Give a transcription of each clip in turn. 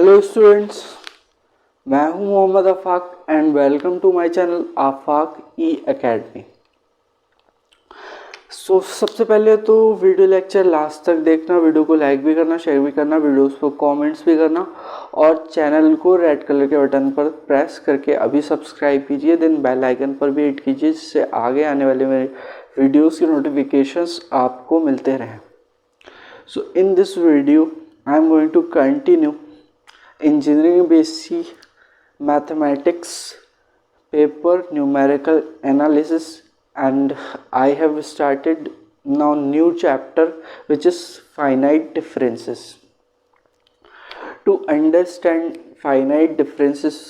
Hello students, मैं हूं Mohammad Afaq and welcome to my channel Afaq E academy. सबसे पहले तो वीडियो लेक्चर लास्ट तक देखना, वीडियो को लाइक भी करना, शेयर भी करना, वीडियोस पर कमेंट्स भी करना और चैनल को रेड कलर के बटन पर प्रेस करके अभी सब्सक्राइब कीजिए, देन बेल आइकन पर भी हिट कीजिए जिससे आगे आने वाले मेरे वीडियोस की नोटिफिकेशंस आपको मिलते रहें। So in this video I am going to continue engineering basic mathematics paper numerical analysis, and I have started now new chapter which is finite differences. To understand finite differences,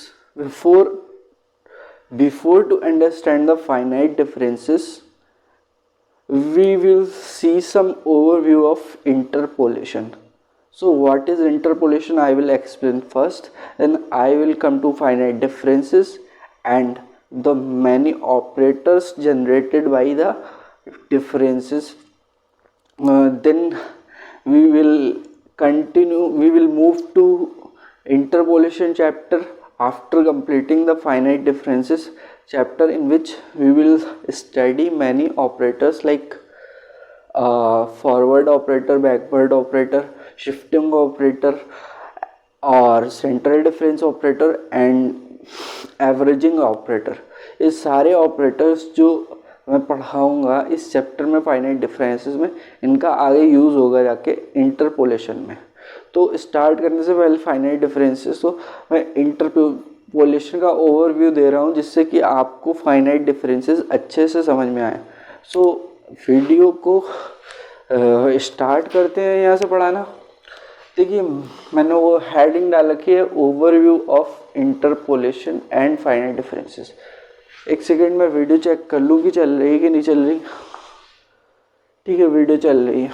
before to understand the finite differences, we will see some overview of interpolation. So what is interpolation? I will explain first, then I will come to finite differences and the many operators generated by the differences. Then we will move to interpolation chapter after completing the finite differences chapter, in which we will study many operators like forward operator, backward operator, shifting operator और central difference operator and averaging operator. ये सारे operators जो मैं पढ़ाऊँगा इस chapter में finite differences में, इनका आगे यूज़ होगा जाके इंटरपोलेशन में। तो स्टार्ट करने से पहले फाइनाइट डिफरेंसेस, तो मैं इंटरपोलेशन का ओवरव्यू दे रहा हूँ जिससे कि आपको फाइनाइट डिफरेंसेस अच्छे से समझ में आए। वीडियो को स्टार्ट करते हैं यहाँ से पढ़ाना। देखिए, मैंने वो हेडिंग डाल रखी है overview of interpolation and finite differences. एक सेकेंड में वीडियो चेक कर लूँ कि चल रही है कि नहीं चल रही। ठीक है, वीडियो चल रही है।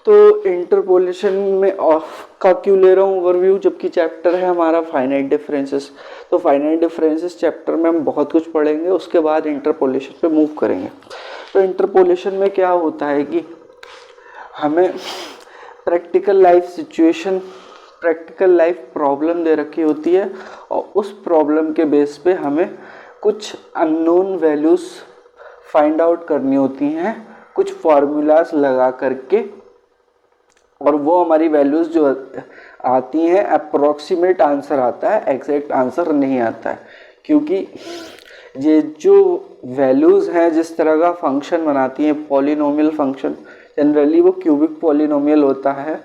तो इंटरपोलेशन में ऑफ का क्यों ले रहा हूँ ओवरव्यू, जबकि चैप्टर है हमारा फाइनाइट डिफरेंसेस। तो फाइनाइट डिफरेंसेस चैप्टर में हम बहुत कुछ पढ़ेंगे, उसके बाद इंटरपोलेशन पे मूव करेंगे। तो इंटरपोलेशन में क्या होता है कि हमें practical life situation, practical life problem दे रखी होती है और उस प्रॉब्लम के बेस पे हमें कुछ अननोन वैल्यूज़ फाइंड आउट करनी होती हैं कुछ फार्मूलाज लगा करके, और वो हमारी वैल्यूज़ जो आती हैं अप्रॉक्सीमेट आंसर आता है, एग्जैक्ट आंसर नहीं आता है। क्योंकि ये जो वैल्यूज़ हैं जिस तरह का फंक्शन बनाती हैं, पॉलिनोमियल फंक्शन, जनरली वो क्यूबिक पॉलिनोमियल होता है।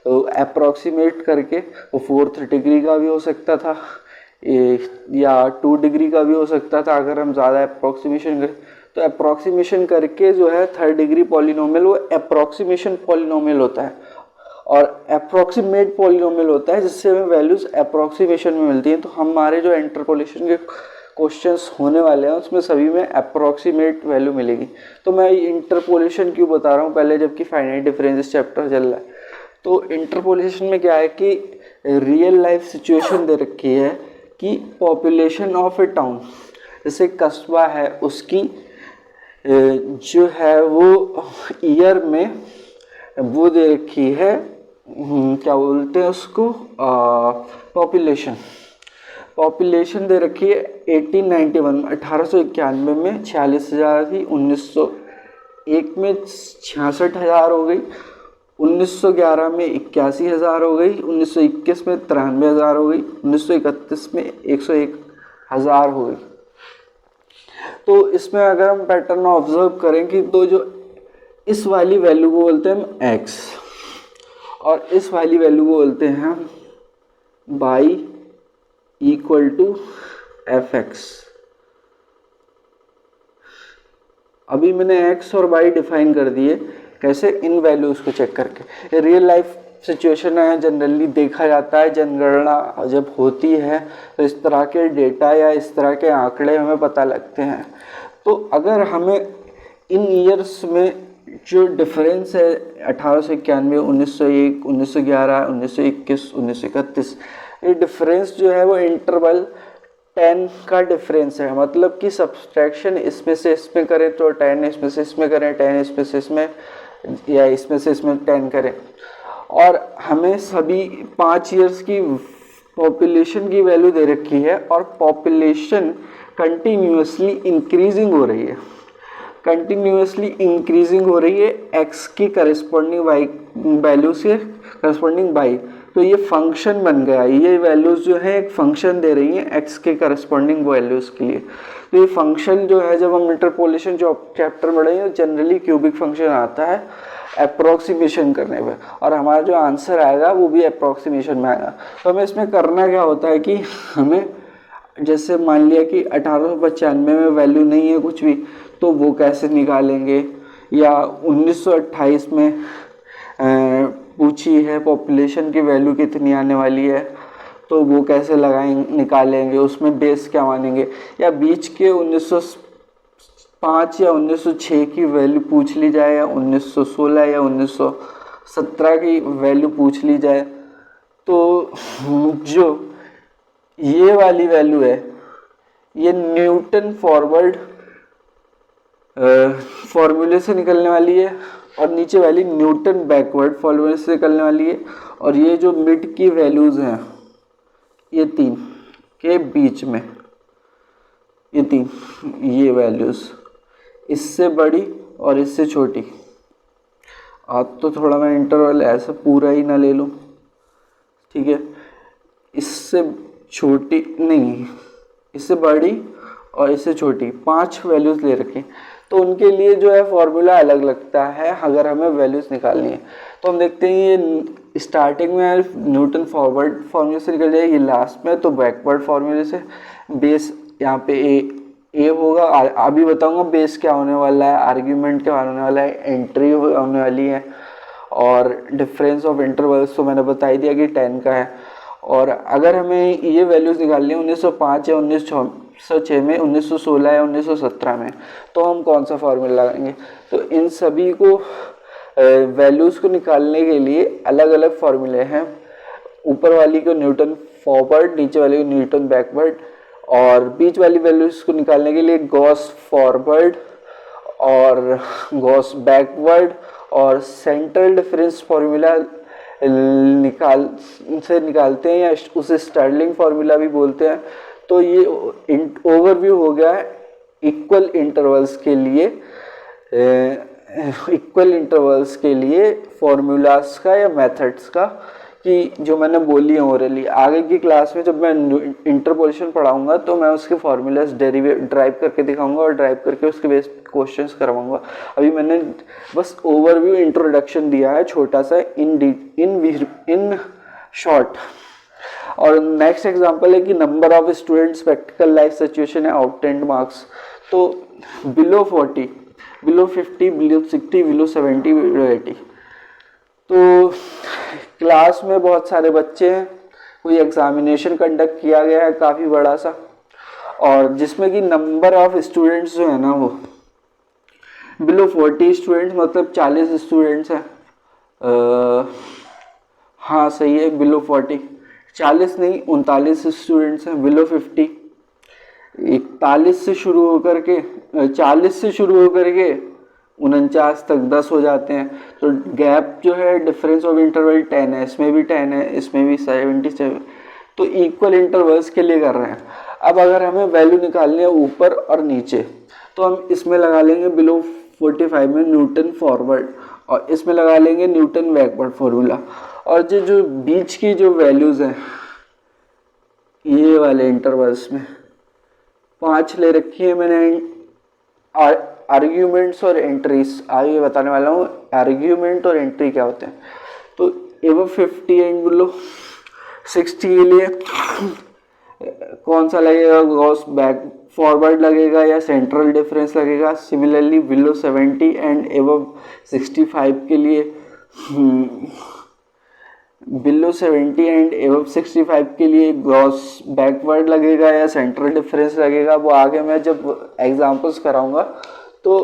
तो अप्रॉक्सीमेट करके वो 4th डिग्री का भी हो सकता था या 2 डिग्री का भी हो सकता था अगर हम ज़्यादा अप्रॉक्सीमेशन करें। तो अप्रॉक्सीमेशन करके जो है 3rd डिग्री पॉलिनोमियल वो अप्रॉक्सीमेशन पॉलिनोमियल होता है, और अप्रॉक्सीमेट पॉलिनोमियल होता है जिससे हमें वैल्यूज़ अप्रॉक्सीमेशन में मिलती हैं। तो हमारे जो इंटरपोलेशन के क्वेश्चंस होने वाले हैं उसमें सभी में अप्रॉक्सीमेट वैल्यू मिलेगी। तो मैं इंटरपोलेशन क्यों बता रहा हूँ पहले, जबकि फाइनाइट डिफरेंसेस चैप्टर चल रहा है। तो इंटरपोलेशन में क्या है कि रियल लाइफ सिचुएशन दे रखी है कि पॉपुलेशन ऑफ ए टाउन, जैसे कस्बा है, उसकी जो है वो ईयर में वो दे रखी है, क्या बोलते हैं उसको, पॉपुलेशन दे रखी है 1891 में 46,000 थी, 1901 में 66,000 हो गई, 1911 में 81,000 हो गई, 1921 में 93,000 हो गई, 1931 में 101,000 हो गई। तो इसमें अगर हम पैटर्न ऑब्जर्व करें कि तो जो इस वाली वैल्यू को बोलते हैं हम x और इस वाली वैल्यू को बोलते हैं हम y इक्वल टू fx। अभी मैंने x और y डिफाइन कर दिए, कैसे, इन वैल्यूज़ को चेक करके। रियल लाइफ सिचुएशन है, जनरली देखा जाता है, जनगणना जब होती है तो इस तरह के डेटा या इस तरह के आंकड़े हमें पता लगते हैं। तो अगर हमें इन ईयर्स में जो डिफरेंस है 1891, 1901, 1911, 1921, 1931, ये डिफरेंस जो है वो इंटरवल 10 का डिफरेंस है। मतलब कि सब्सट्रैक्शन इसमें से इसमें करें तो 10 इसमें से इसमें करें, 10 इसमें से इसमें, या इसमें से इसमें 10 करें। और हमें सभी 5 ईयर्स की पॉपुलेशन की वैल्यू दे रखी है और पॉपुलेशन कंटिन्यूसली इंक्रीजिंग हो रही है, कंटिन्यूसली इंक्रीजिंग हो रही है x की करस्पॉन्डिंग y वैल्यू से करस्पॉन्डिंग y। तो ये फंक्शन बन गया, ये वैल्यूज जो है एक फंक्शन दे रही है x के करस्पॉन्डिंग वैल्यूज के लिए। तो ये फंक्शन जो है, जब हम इंटरपोलेशन जो चैप्टर में पढ़ेंगे जनरली क्यूबिक फंक्शन आता है अप्रोक्सीमेशन करने पे, और हमारा जो आंसर आएगा वो भी अप्रोक्सीमेशन में आएगा। तो हमें इसमें करना क्या होता है कि हमें जैसे मान लिया कि 1895 में वैल्यू नहीं है कुछ भी, तो वो कैसे निकालेंगे, या 1928 में पूछी है पॉपुलेशन की वैल्यू कितनी आने वाली है, तो वो कैसे लगाएंगे निकालेंगे, उसमें बेस क्या मानेंगे, या बीच के 1905 या 1906 की वैल्यू पूछ ली जाए, या 1916 या 1917 की वैल्यू पूछ ली जाए। तो जो ये वाली वैल्यू है ये न्यूटन फॉरवर्ड फॉर्मूले से निकलने वाली है, और नीचे वाली न्यूटन बैकवर्ड फॉर्मूले से निकलने वाली है। और ये जो मिड की वैल्यूज़ हैं ये 3 के बीच में, ये 3 ये वैल्यूज़ इससे बड़ी और इससे छोटी। आज तो थोड़ा मैं इंटरवल ऐसा पूरा ही ना ले लूँ, ठीक है, इससे छोटी नहीं, इससे बड़ी और इससे छोटी 5 वैल्यूज़ ले रखी। तो उनके लिए जो है फॉर्मूला अलग लगता है अगर हमें वैल्यूज़ निकालनी है। तो हम देखते हैं ये स्टार्टिंग में न्यूटन फॉरवर्ड फॉर्मूले से निकल जाएगी, लास्ट में तो बैकवर्ड फॉर्मूले से। बेस यहाँ पे ए होगा, अभी बताऊंगा बेस क्या होने वाला है, आर्ग्यूमेंट क्या होने वाला है, एंट्री होने वाली है, और डिफरेंस ऑफ इंटरवल्स तो मैंने बता ही दिया कि 10 का है। और अगर हमें ये वैल्यूज़ निकालनी है 1905 या 1906 में, 1916 या 1917 में, तो हम कौन सा फार्मूला लगाएंगे। तो इन सभी को वैल्यूज़ को निकालने के लिए अलग अलग फार्मूले हैं। ऊपर वाली को न्यूटन फॉरवर्ड, नीचे वाली को न्यूटन बैकवर्ड, और बीच वाली वैल्यूज़ को निकालने के लिए गॉस फॉरवर्ड और गॉस बैकवर्ड, और सेंट्रल डिफरेंस फार्मूला निकालते हैं, या उसे स्टर्लिंग फार्मूला भी बोलते हैं। तो ये ओवरव्यू हो गया इक्वल इंटरवल्स के लिए फॉर्मूलाज का या मेथड्स का, कि जो मैंने बोली है ओरली। आगे की क्लास में जब मैं इंटरपोलेशन पढ़ाऊंगा तो मैं उसके फॉर्मूलाज ड्राइव करके दिखाऊंगा और ड्राइव करके उसके बेस्ड क्वेश्चंस करवाऊंगा। अभी मैंने बस ओवरव्यू इंट्रोडक्शन दिया है छोटा सा इन शॉर्ट। और नेक्स्ट एग्जांपल है कि number of students practical life situation है ऑब्टेन्ड मार्क्स। तो below 40, below 50, below 60, below 70, below 80। तो क्लास में बहुत सारे बच्चे हैं, कोई एग्जामिनेशन कंडक्ट किया गया है काफ़ी बड़ा सा, और जिसमें कि नंबर ऑफ स्टूडेंट्स जो है ना वो बिलो 40 स्टूडेंट्स, मतलब 40 स्टूडेंट्स हैं। हाँ सही है, बिलो 40, 40 नहीं 39 स्टूडेंट्स हैं। बिलो 50, 41 से शुरू होकर के 40 से शुरू होकर के 49 तक 10 हो जाते हैं। तो गैप जो है डिफरेंस ऑफ इंटरवल 10 है, इसमें भी 10 है, इसमें भी 77। तो इक्वल इंटरवल्स के लिए कर रहे हैं। अब अगर हमें वैल्यू निकालनी है ऊपर और नीचे, तो हम इसमें लगा लेंगे बिलो 45 में न्यूटन फॉरवर्ड, और इसमें लगा लेंगे न्यूटन बैकवर्ड फॉर्मूला। और जो बीच की जो वैल्यूज़ हैं ये वाले इंटरवल्स में 5 ले रखी है मैंने। आर्ग्यूमेंट्स और एंट्रीज आगे बताने वाला हूँ, आर्ग्यूमेंट और एंट्री क्या होते हैं। तो एवं 50 एंड बिलो 60 के लिए कौन सा लगेगा, गॉस बैक फॉरवर्ड लगेगा या सेंट्रल डिफरेंस लगेगा। सिमिलरली बिलो 70 एंड एवं 65 के लिए बिलो 70 एंड एवं 65 के लिए गॉस बैकवर्ड लगेगा या सेंट्रल डिफरेंस लगेगा। वो आगे मैं जब एग्जांपल्स कराऊंगा तो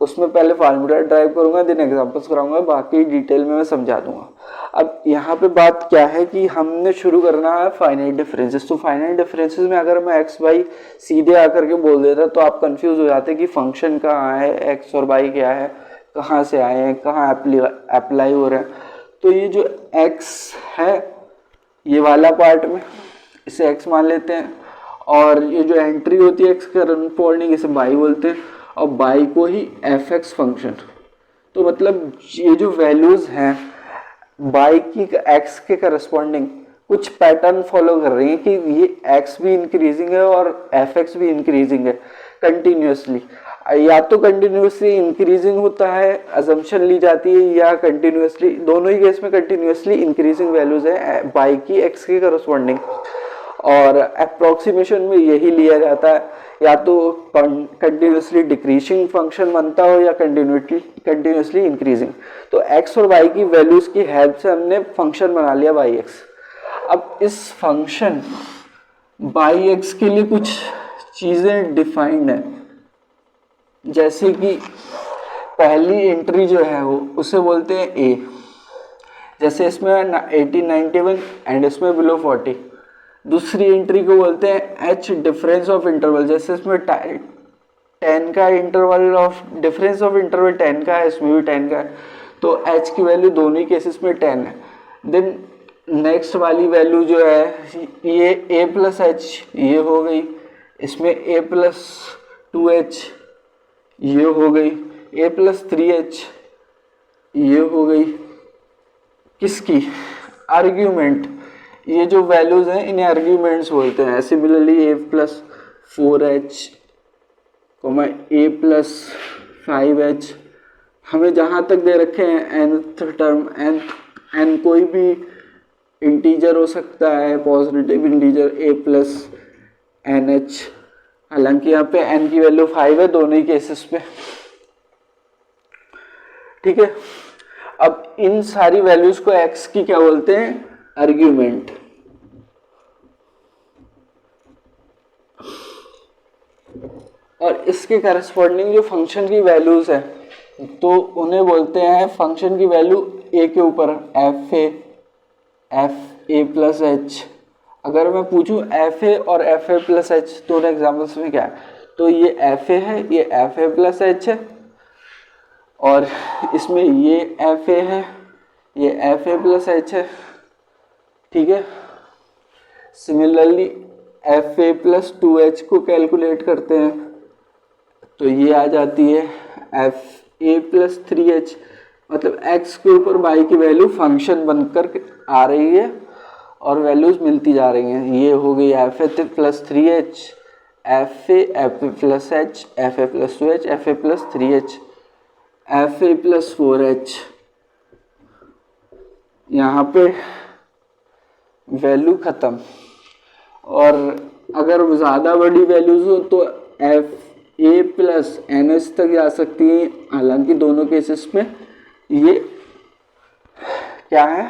उसमें पहले फार्मूला ड्राइव करूंगा, देन एग्जांपल्स कराऊंगा, बाकी डिटेल में मैं समझा दूंगा। अब यहाँ पे बात क्या है कि हमने शुरू करना है फाइनाइट डिफरेंसेस। तो फाइनाइट डिफरेंसेस में अगर मैं एक्स वाई सीधे आकर के बोल देता तो आप कंफ्यूज हो जाते कि फंक्शन कहाँ है, एक्स और वाई क्या है, कहाँ से आए हैं, कहाँ अप्लाई हो रहे हैं। तो ये जो x है ये वाला पार्ट में इसे x मान लेते हैं, और ये जो एंट्री होती है x करस्पॉन्डिंग इसे y बोलते हैं, और y को ही fx फंक्शन। तो मतलब ये जो वैल्यूज हैं y की x के करस्पॉन्डिंग कुछ पैटर्न फॉलो कर रही है कि ये x भी इंक्रीजिंग है और fx भी इंक्रीजिंग है कंटिन्यूसली। या तो कंटिन्यूसली इंक्रीजिंग होता है अजम्पशन ली जाती है, या कंटिन्यूसली, दोनों ही केस में कंटिन्यूसली इंक्रीजिंग वैल्यूज है y की x के करस्पॉन्डिंग, और अप्रोक्सीमेशन में यही लिया जाता है, या तो कंटिन्यूसली डिक्रीजिंग फंक्शन बनता हो या कंटिन्यूसली इंक्रीजिंग। तो x और y की वैल्यूज की हेल्प से हमने फंक्शन बना लिया yx। अब इस फंक्शन yx के लिए कुछ चीजें डिफाइंड है, जैसे कि पहली एंट्री जो है वो उसे बोलते हैं a, जैसे इसमें 18, 91 एंड इसमें बिलो 40। दूसरी एंट्री को बोलते हैं h डिफरेंस ऑफ इंटरवल, जैसे इसमें 10 का interval of difference of interval 10 का है, इसमें भी 10 का है, तो h की वैल्यू दोनों ही केसेस में 10 है। देन नेक्स्ट वाली वैल्यू जो है ये a प्लस एच ये हो गई, इसमें a प्लस 2h ये हो गई, a प्लस 3h ये हो गई, किसकी आर्ग्यूमेंट। ये जो वैल्यूज हैं इन्हें आर्ग्यूमेंट्स बोलते हैं। Similarly a plus 4h, a plus 5h, हमें जहाँ तक दे रखे हैं nth टर्म, n कोई भी इंटीजर हो सकता है, positive integer a plus nh, हालांकि यहाँ पे n की वैल्यू 5 है दोनों ही केसेस में, ठीक है। अब इन सारी वैल्यूज को x की क्या बोलते हैं, आर्ग्यूमेंट। और इसके करस्पॉन्डिंग जो फंक्शन की वैल्यूज है तो उन्हें बोलते हैं फंक्शन की वैल्यू a के ऊपर f a प्लस h। अगर मैं पूछूं f a और f a प्लस h दोनों एग्जाम्पल्स में क्या है, तो ये f a है, ये f a प्लस h है, और इसमें ये f a है, ये f a प्लस h है, ठीक है। Similarly f a plus 2h को कैलकुलेट करते हैं तो ये आ जाती है f a प्लस 3h, मतलब x के ऊपर y की वैल्यू फंक्शन बनकर आ रही है और वैल्यूज मिलती जा रही हैं। ये हो गई f a plus 3h, f a plus h, f a plus 2h, f a plus 3h, f a plus 4h। यहाँ पे वैल्यू ख़त्म। और अगर ज़्यादा बड़ी वैल्यूज हो तो f a प्लस nh तक जा सकती है, हालांकि दोनों केसेस में ये क्या है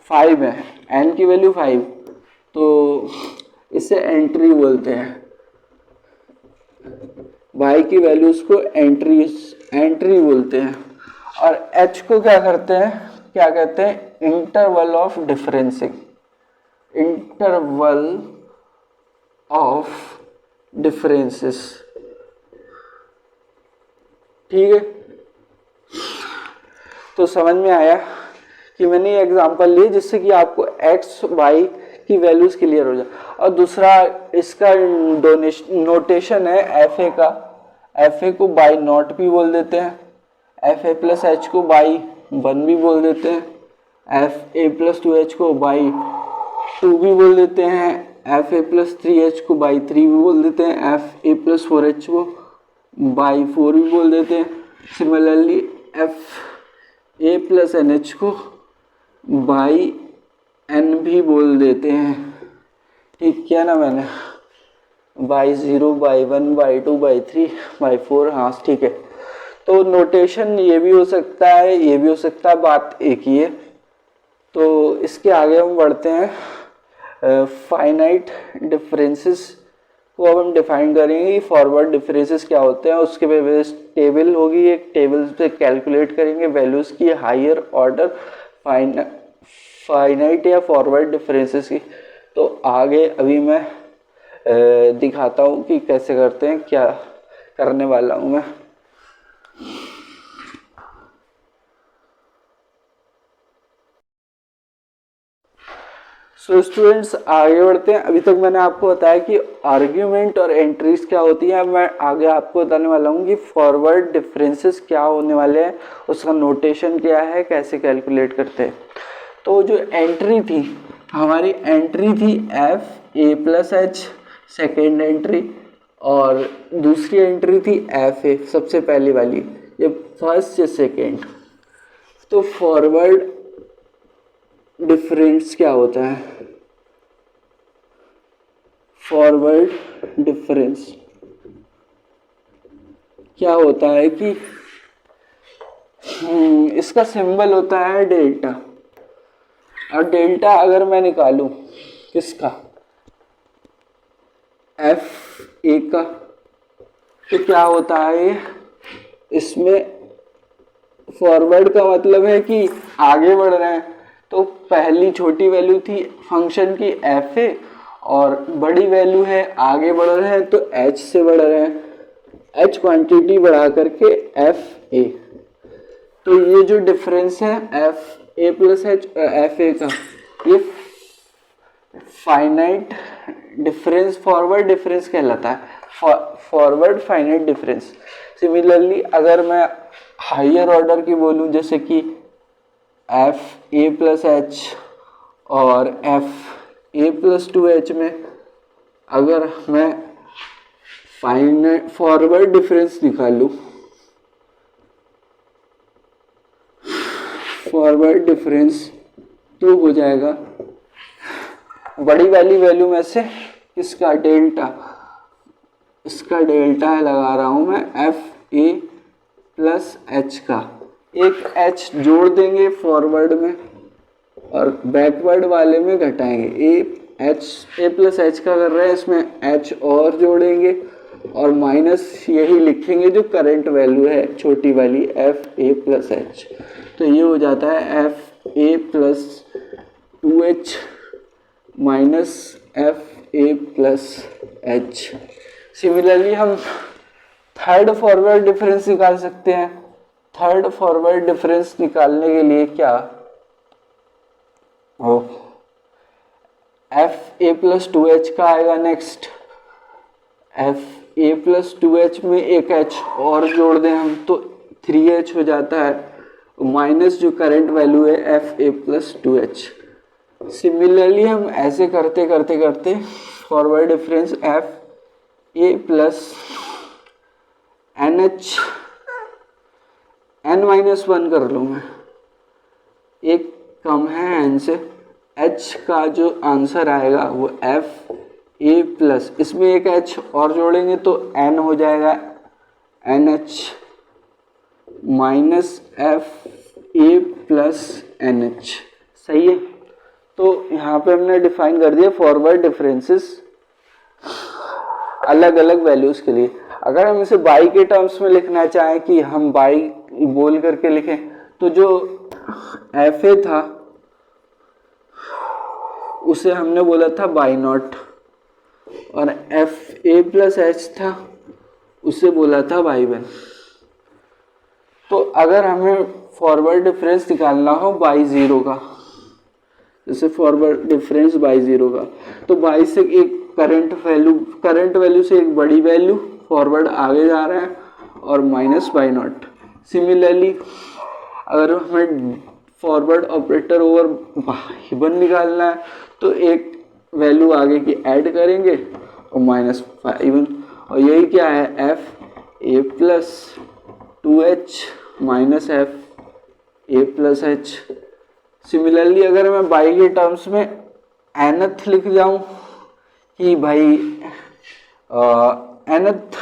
5 है, n की वैल्यू 5, तो इसे एंट्री बोलते हैं। y की वैल्यूज को एंट्री बोलते हैं। और h को क्या करते हैं, क्या कहते हैं, interval of differencing, interval of differences, ठीक है। तो समझ में आया कि मैंने ये एग्जांपल लिए जिससे कि आपको x y की वैल्यूज क्लियर हो जाए। और दूसरा इसका नोटेशन है एफ ए का, एफ ए को बाई नॉट भी बोल देते हैं, एफ ए प्लस एच को बाई 1 भी बोल देते हैं, एफ ए प्लस 2h को बाई 2 भी बोल देते हैं, एफ ए प्लस 3h को बाई 3 भी बोल देते हैं, एफ ए प्लस 4h को बाई 4 भी बोल देते हैं। Similarly F A plus N H को बाई n भी बोल देते हैं, ठीक किया ना मैंने, Y 0, Y 1, Y 2, Y 3, Y 4, हाँ ठीक है। तो नोटेशन ये भी हो सकता है, ये भी हो सकता है, बात एक ही है। तो इसके आगे हम बढ़ते हैं, फाइनाइट डिफरेंसेस को अब हम डिफाइन करेंगे। फॉरवर्ड डिफरेंसेस क्या होते हैं, उसके बेस टेबल होगी, एक टेबल से कैलकुलेट करेंगे वैल्यूज़ की हायर ऑर्डर फाइनाइट या फॉरवर्ड डिफरेंसेस की। तो आगे अभी मैं दिखाता हूँ कि कैसे करते हैं, क्या करने वाला हूँ मैं। सो स्टूडेंट्स आगे बढ़ते हैं। अभी तक मैंने आपको बताया कि आर्ग्यूमेंट और एंट्रीज क्या होती हैं। अब मैं आगे आपको बताने वाला हूँ कि फॉरवर्ड डिफरेंसेस क्या होने वाले हैं, उसका नोटेशन क्या है, कैसे कैलकुलेट करते हैं। तो जो एंट्री थी हमारी, एंट्री थी F A plus H second entry, और दूसरी एंट्री थी एफ ए सबसे पहली वाली, ये फर्स्ट या सेकेंड। तो फॉरवर्ड डिफरेंस क्या होता है? फॉरवर्ड डिफरेंस क्या होता है कि इसका सिंबल होता है डेल्टा। और डेल्टा अगर मैं निकालूं किसका, एफ ए का, तो क्या होता है इसमें फॉरवर्ड का मतलब है कि आगे बढ़ रहे हैं। तो पहली छोटी वैल्यू थी फंक्शन की एफ ए, और बड़ी वैल्यू है आगे बढ़ रहे हैं तो एच से बढ़ रहे हैं, एच क्वांटिटी बढ़ा करके एफ ए। तो ये जो डिफरेंस है F A plus H F A का, ये फाइनाइट डिफरेंस, फॉरवर्ड डिफरेंस कहलाता है, फॉरवर्ड फाइनाइट डिफरेंस। सिमिलरली अगर मैं हायर ऑर्डर की बोलूं, जैसे कि एफ ए प्लस एच और F A plus two H में अगर मैं फाइनाइट फॉरवर्ड डिफरेंस निकालूं, फॉरवर्ड डिफरेंस तो हो जाएगा बड़ी वाली वैल्यू में से किसका, डेल्टा, इसका डेल्टा लगा रहा हूं मैं एफ ए प्लस एच का, एक एच जोड़ देंगे फॉरवर्ड में और बैकवर्ड वाले में घटाएंगे। ए प्लस एच का कर रहे हैं, इसमें एच और जोड़ेंगे और माइनस यही लिखेंगे जो करंट वैल्यू है छोटी वाली एफ ए प्लस एच। तो ये हो जाता है F A plus two H minus F A plus H. Similarly हम थर्ड फॉरवर्ड डिफरेंस निकाल सकते हैं। थर्ड फॉरवर्ड डिफरेंस निकालने के लिए क्या हो, F A plus two H का आएगा next, F A plus two H में एक एच और जोड़ दें हम तो 3h हो जाता है, माइनस जो करंट वैल्यू है F A plus two H. Similarly हम ऐसे करते करते करते forward difference F A plus N H N minus one कर लूँ मैं, एक कम है एन से, एच का जो आंसर आएगा वो एफ ए प्लस, इसमें एक एच और जोड़ेंगे तो एन हो जाएगा N H minus F A plus N H. सही है। तो यहाँ पे हमने डिफाइन कर दिया फॉरवर्ड डिफरेंसेस अलग अलग वैल्यूज के लिए। अगर हम इसे बाई के टर्म्स में लिखना चाहें कि हम बाई बोल करके लिखें, तो जो एफ ए था उसे हमने बोला था बाई नॉट, और एफ ए प्लस एच था उसे बोला था बाई वन। तो अगर हमें फॉरवर्ड डिफरेंस निकालना हो बाई जीरो का, जैसे फॉरवर्ड डिफरेंस बाई जीरो का, तो बाई से एक करंट वैल्यू से एक बड़ी वैल्यू फॉरवर्ड आगे जा रहा है और माइनस बाई नॉट। सिमिलरली अगर हमें forward operator over by one निकालना है तो एक वैल्यू आगे की ऐड करेंगे और माइनस बाई वन, और यही क्या है F A plus two H minus F A plus H. Similarly अगर मैं बाई के टर्म्स में एनथ लिख जाऊं कि भाई nth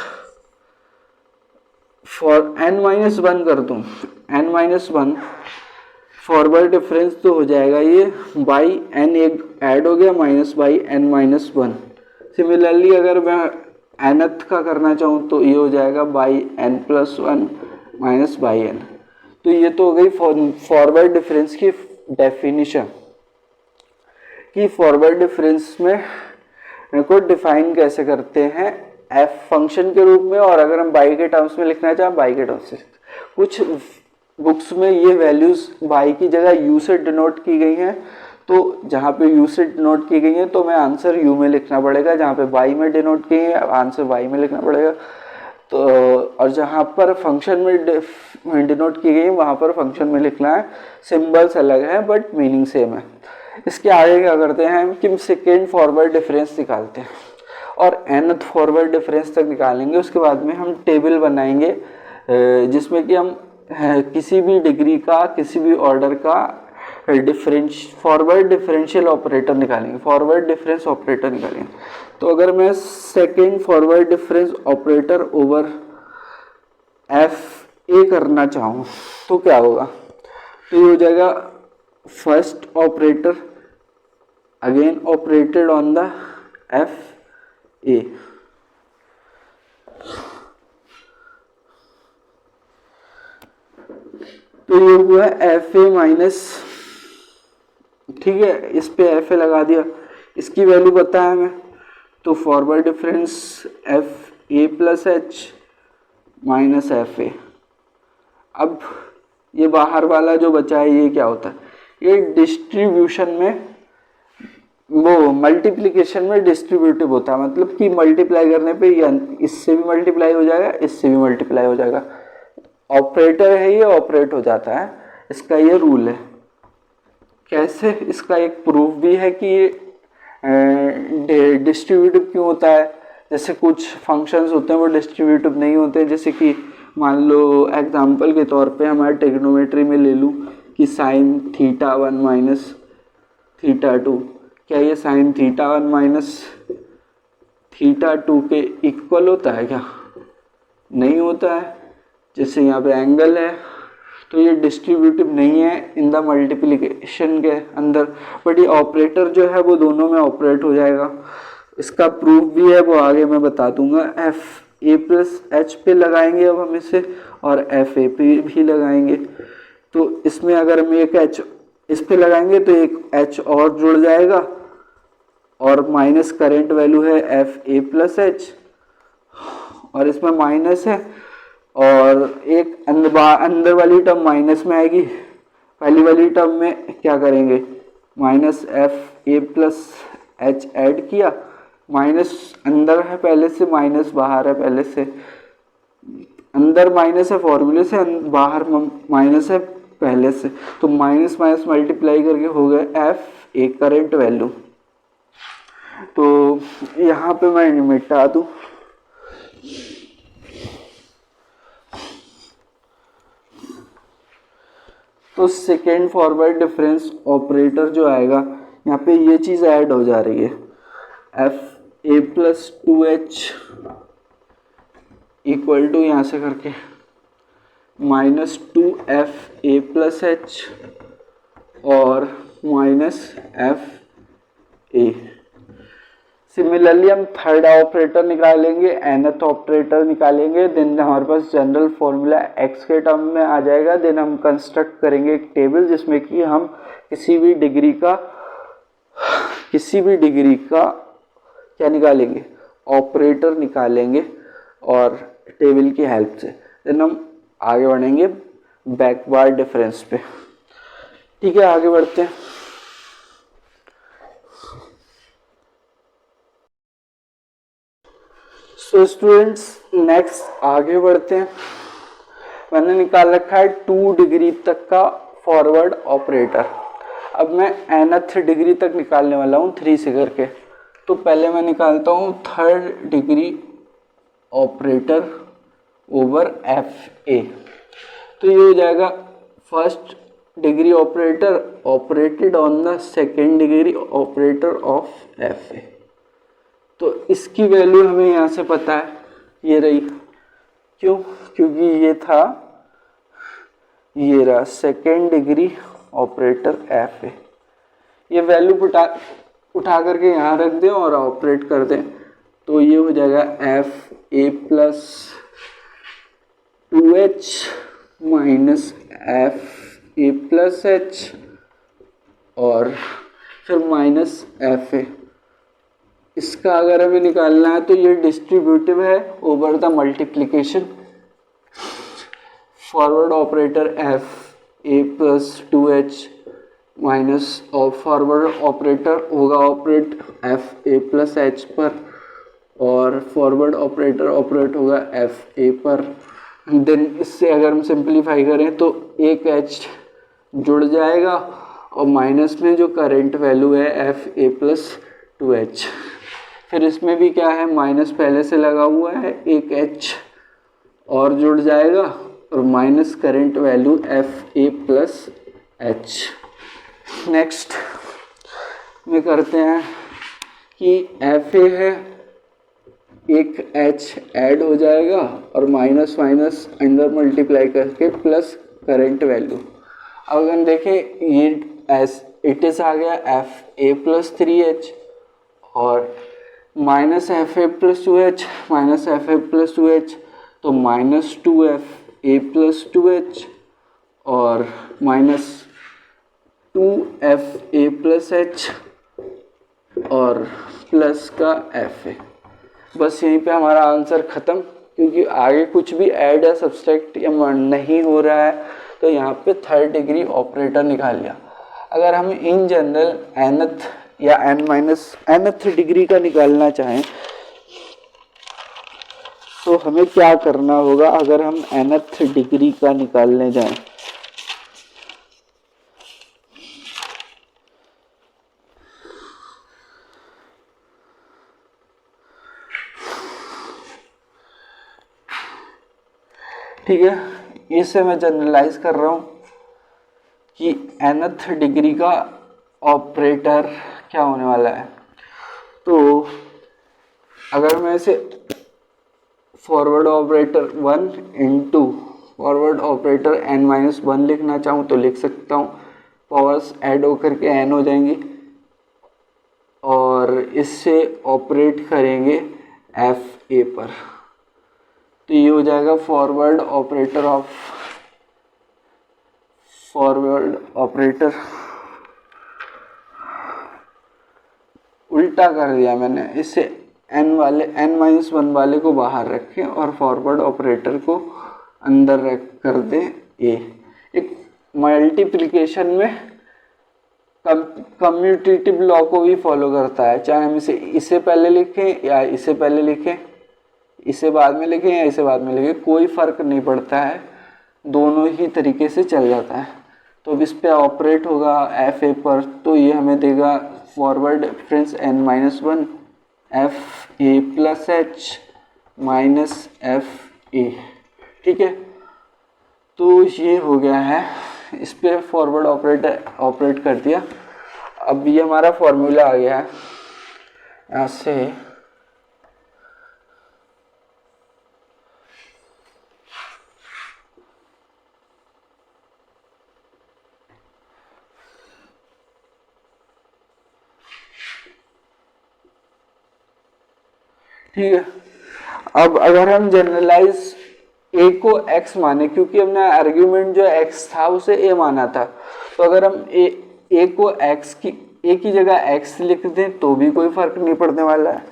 for N minus one कर दूं, N minus one forward difference तो हो जाएगा ये बाई एन, एक ऐड हो गया minus Y N minus one. Similarly अगर मैं एनथ का करना चाहूँ तो ये हो जाएगा Y N plus one minus Y N. तो ये तो हो गई फॉरवर्ड डिफरेंस की डेफिनेशन कि फॉरवर्ड डिफरेंस में को डिफाइन कैसे करते हैं एफ फंक्शन के रूप में, और अगर हम बाई के टर्म्स में लिखना चाहें बाई के टर्म्स से। कुछ बुक्स में ये वैल्यूज बाई की जगह यू से डिनोट की गई हैं, तो जहाँ पे u से डिनोट की गई है तो मैं आंसर u में लिखना पड़ेगा, जहाँ पे y में डिनोट की है आंसर y में लिखना पड़ेगा। तो और जहाँ पर फंक्शन में डिनोट की गई वहाँ पर फंक्शन में लिखना है। सिंबल्स अलग हैं बट मीनिंग सेम है। इसके आगे क्या करते हैं हम कि सेकेंड फॉरवर्ड डिफरेंस निकालते हैं और nth फॉरवर्ड डिफरेंस तक निकालेंगे। उसके बाद में हम टेबल बनाएंगे जिसमें कि हम किसी भी डिग्री का किसी भी ऑर्डर का फॉरवर्ड डिफरेंशियल ऑपरेटर निकालेंगे, फॉरवर्ड डिफरेंस ऑपरेटर निकालेंगे। तो अगर मैं second forward difference operator over F A करना चाहूँ तो क्या होगा, तो ये हो जाएगा first operator again operated on the F A, तो ये हुआ एफ ए माइनस, ठीक है, इस पे एफ ए लगा दिया, इसकी वैल्यू पता है हमें, तो forward difference F A plus H minus F ए। अब ये बाहर वाला जो बचा है ये क्या होता है, ये डिस्ट्रीब्यूशन में वो मल्टीप्लिकेशन में डिस्ट्रीब्यूटिव होता है, मतलब कि मल्टीप्लाई करने पे ये इससे भी मल्टीप्लाई हो जाएगा इससे भी मल्टीप्लाई हो जाएगा। ऑपरेटर है ये ऑपरेट हो जाता है, इसका ये रूल है। कैसे, इसका एक प्रूफ भी है कि ये डिस्ट्रीब्यूटिव क्यों होता है। जैसे कुछ फंक्शंस होते हैं वो डिस्ट्रीब्यूटिव नहीं होते, जैसे कि मान लो एग्जांपल के तौर पे हमारे ट्रिग्नोमेट्री में ले लूँ कि साइन थीटा 1 माइनस थीटा 2, क्या ये साइन थीटा 1 माइनस थीटा 2 के इक्वल होता है क्या, नहीं होता है। जैसे यहाँ पे एंगल है तो ये डिस्ट्रीब्यूटिव नहीं है इन द मल्टीप्लिकेशन के अंदर, बट ये ऑपरेटर जो है वो दोनों में ऑपरेट हो जाएगा। इसका प्रूफ भी है वो आगे मैं बता दूंगा। एफ ए प्लस एच पे लगाएंगे अब हम इसे और एफ ए पे भी लगाएंगे, तो इसमें अगर हम एक एच इस पे लगाएंगे तो एक एच और जुड़ जाएगा और माइनस करेंट वैल्यू है एफ ए प्लस एच और इसमें माइनस है और एक अंदर वाली टर्म माइनस में आएगी, पहली वाली टर्म में क्या करेंगे minus F A plus H add किया, माइनस अंदर है पहले से माइनस बाहर है पहले से, अंदर माइनस है फॉर्मूले से बाहर माइनस है पहले से, तो माइनस माइनस मल्टीप्लाई करके हो गया एफ ए करंट वैल्यू। तो यहाँ पे मैं मिटा दूँ, तो सेकेंड फॉरवर्ड डिफरेंस ऑपरेटर जो आएगा यहाँ पे ये चीज़ ऐड हो जा रही है, F A plus 2h equal to यहाँ से करके minus 2f A plus H और माइनस एफ ए। सिमिलरली हम थर्ड ऑपरेटर निकालेंगे, nth ऑपरेटर निकालेंगे, देन हमारे पास जनरल फॉर्मूला x के टर्म में आ जाएगा। देन हम कंस्ट्रक्ट करेंगे एक टेबल जिसमें कि हम किसी भी डिग्री का क्या निकालेंगे, ऑपरेटर निकालेंगे और टेबल की हेल्प से देन हम आगे बढ़ेंगे बैकवर्ड डिफरेंस पे। ठीक है, आगे बढ़ते हैं। सो स्टूडेंट्स नेक्स्ट आगे बढ़ते हैं। मैंने निकाल रखा है 2 डिग्री तक का फॉरवर्ड ऑपरेटर। अब मैं nth डिग्री तक निकालने वाला हूँ 3 से करके। तो पहले मैं निकालता हूँ third degree operator over F A. तो ये हो जाएगा first degree operator operated on the second degree operator of F A. तो इसकी वैल्यू हमें यहाँ से पता है, ये रही। क्यों? क्योंकि ये रहा सेकेंड डिग्री ऑपरेटर एफ ए। ये वैल्यू उठा करके यहाँ रख दें और ऑपरेट कर दें, तो ये हो जाएगा F A plus 2h minus F A plus H और फिर माइनस एफ ए। इसका अगर हमें निकालना है तो ये डिस्ट्रीब्यूटिव है over the multiplication. Forward operator F A plus 2h minus of forward operator होगा operate F A plus H पर, और फॉरवर्ड ऑपरेटर ऑपरेट होगा एफ ए पर। देन इससे अगर हम सिंप्लीफाई करें तो एक एच जुड़ जाएगा और माइनस में जो करंट वैल्यू है एफ ए प्लस 2h। फिर इसमें भी क्या है, माइनस पहले से लगा हुआ है, एक एच और जुड़ जाएगा और minus current value F A plus H. Next में करते हैं कि एफ ए है, एक एच ऐड हो जाएगा और माइनस माइनस अंदर मल्टीप्लाई करके प्लस करंट वैल्यू। अब अगर देखें ये एस इट इज आ गया एफ ए प्लस 3h और minus F A plus 2h, minus F A plus 2h तो minus 2f A plus 2h और minus 2f A plus h और प्लस का एफ ए। बस यहीं पे हमारा आंसर ख़त्म, क्योंकि आगे कुछ भी ऐड या सब्सट्रैक्ट या नहीं हो रहा है तो यहाँ पे थर्ड डिग्री ऑपरेटर निकाल लिया। अगर हम इन जनरल nth या nth डिग्री का निकालना चाहें तो हमें क्या करना होगा। अगर हम nth डिग्री का निकालने जाएं ठीक है, इससे मैं जनरलाइज कर रहा हूँ कि nth डिग्री का ऑपरेटर क्या होने वाला है। तो अगर मैं इसे forward operator 1 into forward operator n-1 लिखना चाहूँ तो लिख सकता हूँ। पावर्स ऐड होकर के n हो जाएंगी और इससे ऑपरेट करेंगे एफ ए पर, तो ये हो जाएगा फॉरवर्ड ऑपरेटर उल्टा कर दिया मैंने, इससे n-1 वाले को बाहर रखें और फॉरवर्ड ऑपरेटर को अंदर रख कर दें ए। एक मल्टीप्लिकेशन में कम्यूटेटिव लॉ को भी फॉलो करता है, चाहे हम इसे पहले लिखें या इसे पहले लिखें, इसे बाद में लिखें या इसे बाद में लिखें, कोई फ़र्क नहीं पड़ता है, दोनों ही तरीके से चल जाता है। तो अब इस पे ऑपरेट होगा एफ ए पर, तो ये हमें देगा forward difference n-1 F A plus H minus F ए। ठीक है, तो ये हो गया है, इस पे फॉरवर्ड ऑपरेट कर दिया। अब ये हमारा फॉर्मूला आ गया है, ऐसे ठीक है। अब अगर हम जनरलाइज a को x माने, क्योंकि हमने आर्ग्यूमेंट जो x था उसे a माना था, तो अगर हम a को a की जगह x लिख दें तो भी कोई फर्क नहीं पड़ने वाला है।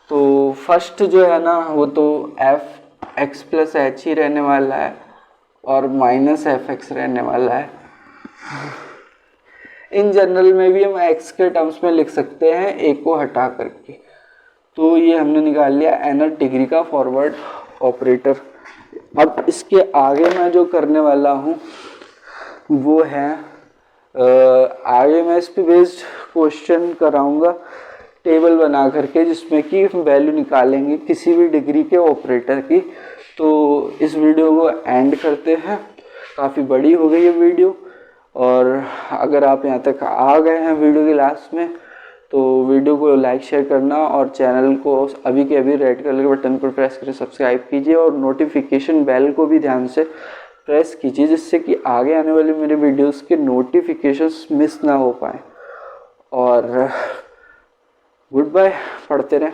तो फर्स्ट जो है ना वो तो एफ एक्स प्लस एच ही रहने वाला है और माइनस एफ एक्स रहने वाला है। इन जनरल में भी हम x के टर्म्स में लिख सकते हैं a को हटा करके। तो ये हमने निकाल लिया nth डिग्री का फॉरवर्ड ऑपरेटर। अब इसके आगे मैं जो करने वाला हूँ वो है आगे मैं इस पे बेस्ड क्वेश्चन कराऊंगा टेबल बना करके, जिसमें कि वैल्यू निकालेंगे किसी भी डिग्री के ऑपरेटर की। तो इस वीडियो को एंड करते हैं, काफ़ी बड़ी हो गई है वीडियो, और अगर आप यहाँ तक आ गए हैं वीडियो के लास्ट में तो वीडियो को लाइक शेयर करना और चैनल को अभी के अभी रेड कलर के बटन पर प्रेस करके सब्सक्राइब कीजिए और नोटिफिकेशन बेल को भी ध्यान से प्रेस कीजिए, जिससे कि आगे आने वाले मेरे वीडियोस के नोटिफिकेशंस मिस ना हो पाए। और गुड बाय, पढ़ते रहें।